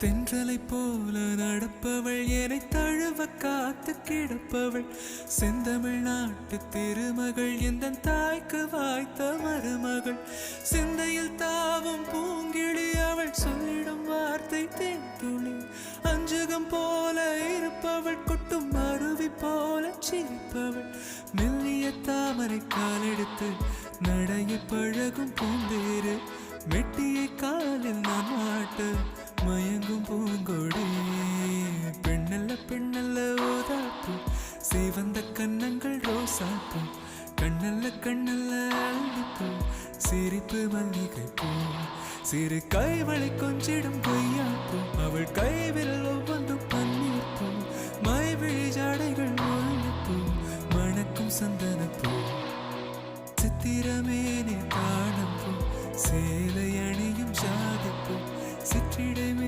தென்றலை போல நடப்பவள் என்னை தழுவ காத்து கிடப்பவள் செந்தமிழ் நாட்டு திருமகள் எந்த தாய்க்கு வாய்த்த மருமகள் சிந்தையில் தாவும் பூங்கிழி அவள் சொல்லிடும் வார்த்தை தேன்துளி அஞ்சுகம் போல இருப்பவள் கொட்டும் அருவி போல சிரிப்பவள் மெல்லிய தாமரை காலெடுத்து நடைய பழகும் பூந்தேறு மெட்டியை காலில் நான் மாட்ட மயங்கும் பூங்கொடி பெண்ணல்ல பெண்ணல்ல ஓதாப்பு சிவந்த கன்னங்கள் ரோசாப்பு கண்ணல்ல கண்ணல்ல அள்ளிப்பூ சிரிப்பு மல்லிகை பூ சிறு கைவளை கொஞ்சிடும் கொய்யாப்பூ அவள் கைவிரல் ஒவ்வொன்றும் பன்னீர் பூ மைவிழி ஜாடைகள் முல்லைப்பூ மணக்கும் சந்தனப்பூ சித்திரமேனே காணப்பூ சேலை அணியும் ஜாதிப்பூ சிற்றிடமே